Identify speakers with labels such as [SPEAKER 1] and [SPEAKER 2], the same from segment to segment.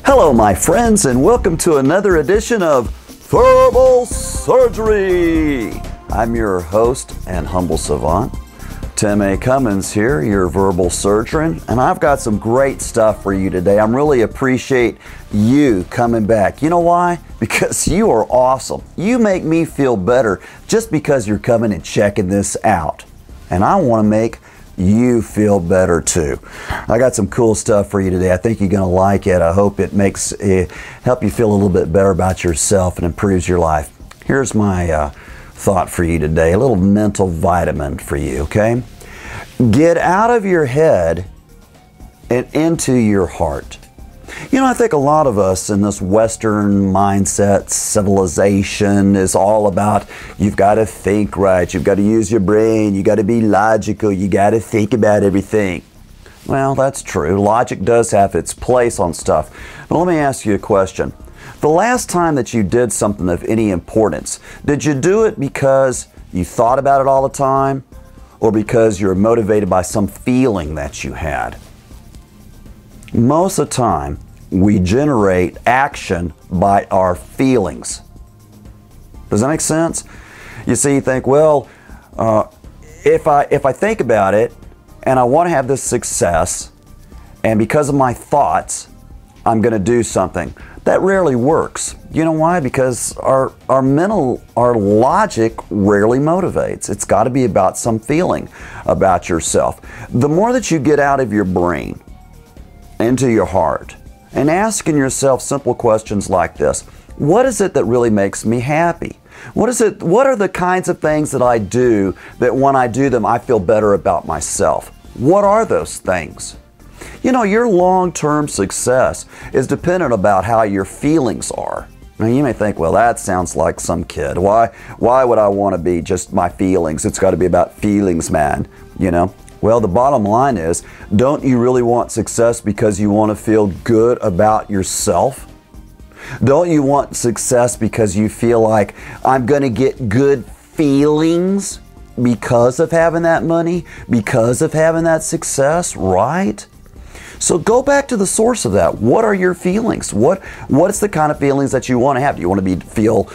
[SPEAKER 1] Hello, my friends, and welcome to another edition of Verbal Surgery. I'm your host and humble savant, Tim A. Cummins here, your verbal surgeon, and I've got some great stuff for you today. I really appreciate you coming back. You know why? Because you are awesome. You make me feel better just because you're coming and checking this out. And I want to make you feel better too. I got some cool stuff for you today. I think you're going to like it. I hope it makes help you feel a little bit better about yourself and improves your life. Here's my thought for you today, a little mental vitamin for you, okay? Get out of your head and into your heart. You know, I think a lot of us in this Western mindset, civilization is all about you've got to think right, you've got to use your brain, you got to be logical, you got to think about everything. Well, that's true. Logic does have its place on stuff. But let me ask you a question. The last time that you did something of any importance, did you do it because you thought about it all the time or because you're motivated by some feeling that you had? Most of the time, we generate action by our feelings. Does that make sense? You see, you think, well, if I think about it and I want to have this success, and because of my thoughts, I'm going to do something. That rarely works. You know why? Because our logic rarely motivates. It's got to be about some feeling about yourself. The more that you get out of your brain into your heart and asking yourself simple questions like this: what is it that really makes me happy? What are the kinds of things that I do that when I do them I feel better about myself? What are those things? You know, your long-term success is dependent about how your feelings are. Now you may think, well, that sounds like some kid. Why would I want to be just my feelings? It's got to be about feelings, man, you know? Well, the bottom line is, don't you really want success because you want to feel good about yourself? Don't you want success because you feel like I'm going to get good feelings because of having that money, because of having that success, right? So go back to the source of that. What are your feelings? What's the kind of feelings that you want to have? Do you want to feel,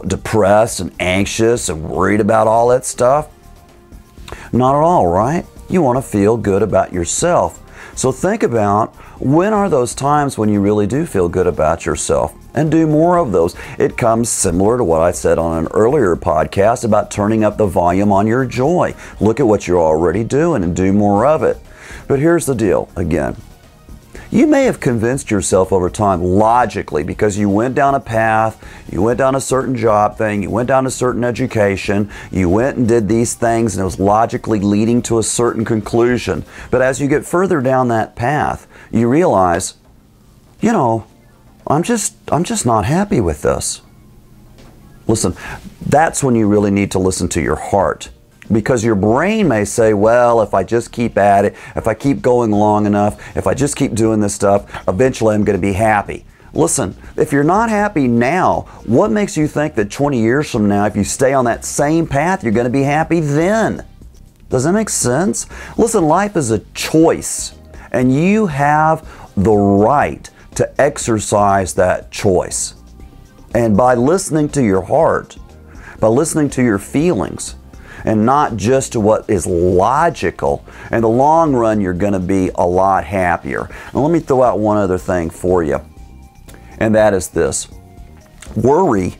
[SPEAKER 1] depressed and anxious and worried about all that stuff? Not at all, right? You want to feel good about yourself. So think about, when are those times when you really do feel good about yourself? And do more of those. It comes similar to what I said on an earlier podcast about turning up the volume on your joy. Look at what you're already doing and do more of it. But here's the deal again. You may have convinced yourself over time logically, because you went down a path, you went down a certain job thing, you went down a certain education, you went and did these things, and it was logically leading to a certain conclusion. But as you get further down that path, you realize, I'm just not happy with this. Listen, that's when you really need to listen to your heart. Because your brain may say, well, if I just keep at it, if I keep going long enough, if I just keep doing this stuff, eventually I'm going to be happy. Listen, if you're not happy now, what makes you think that 20 years from now, if you stay on that same path, you're going to be happy then? Does that make sense? Listen, life is a choice, and you have the right to exercise that choice. And by listening to your heart, by listening to your feelings, and not just to what is logical, in the long run, you're going to be a lot happier. Now, let me throw out one other thing for you, and that is this. Worry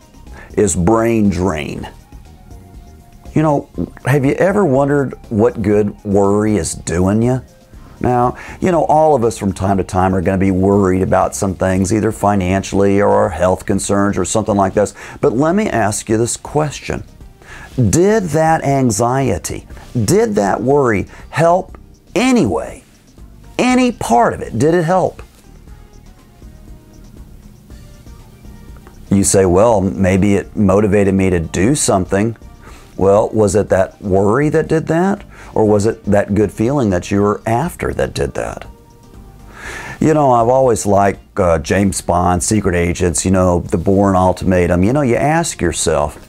[SPEAKER 1] is brain drain. Have you ever wondered what good worry is doing you? Now, all of us from time to time are going to be worried about some things, either financially or health concerns or something like this. But let me ask you this question. Did that anxiety, did that worry help anyway? Any part of it, did it help? You say, well, maybe it motivated me to do something. Well, was it that worry that did that? Or was it that good feeling that you were after that did that? I've always liked James Bond, Secret Agents, the Bourne Ultimatum. You ask yourself,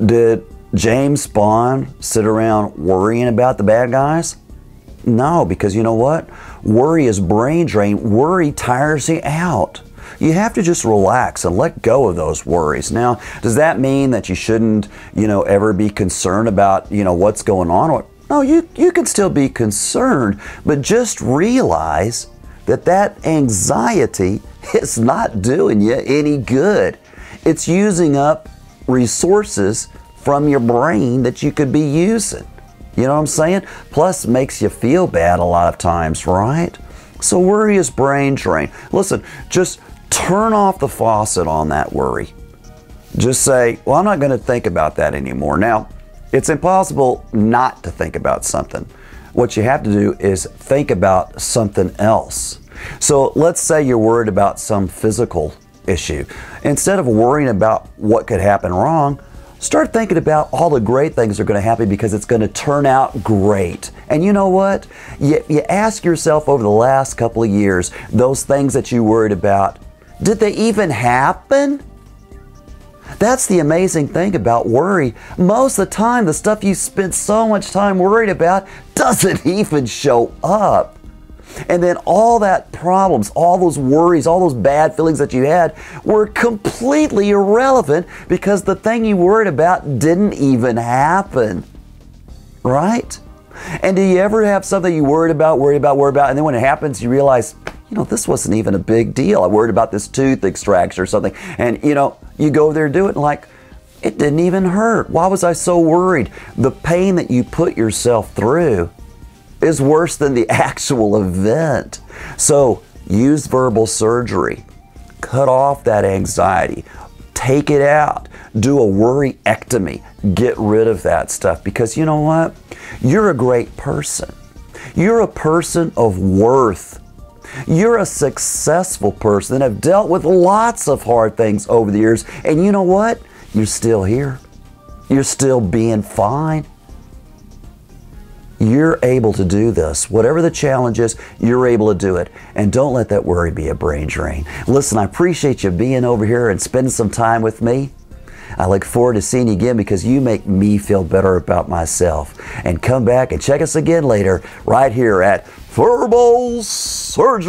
[SPEAKER 1] did James Bond sit around worrying about the bad guys? No, because you know what? Worry is brain drain. Worry tires you out. you have to just relax and let go of those worries. Now, does that mean that you shouldn't, ever be concerned about, what's going on? No, you can still be concerned, but just realize that anxiety is not doing you any good. It's using up resources from your brain that you could be using. You know what I'm saying? Plus, it makes you feel bad a lot of times, right? So worry is brain drain. Listen, just turn off the faucet on that worry. Just say, well, I'm not going to think about that anymore. Now, it's impossible not to think about something. What you have to do is think about something else. So let's say you're worried about some physical issue. Instead of worrying about what could happen wrong, start thinking about all the great things that are going to happen because it's going to turn out great. And you know what? You ask yourself over the last couple of years, those things that you worried about, did they even happen? That's the amazing thing about worry. Most of the time, the stuff you spent so much time worried about doesn't even show up. And then all that problems, all those worries, all those bad feelings that you had were completely irrelevant because the thing you worried about didn't even happen. Right? And do you ever have something you worried about, and then when it happens, you realize, this wasn't even a big deal. I worried about this tooth extraction or something. And, you go over there and do it and it didn't even hurt. Why was I so worried? The pain that you put yourself through is worse than the actual event. So use verbal surgery. Cut off that anxiety. Take it out. Do a worryectomy. Get rid of that stuff because you know what? You're a great person. You're a person of worth. You're a successful person and have dealt with lots of hard things over the years. And you know what? You're still here. You're still being fine. You're able to do this. Whatever the challenge is, you're able to do it. And don't let that worry be a brain drain. Listen, I appreciate you being over here and spending some time with me. I look forward to seeing you again because you make me feel better about myself. And come back and check us again later right here at Verbal Surgery.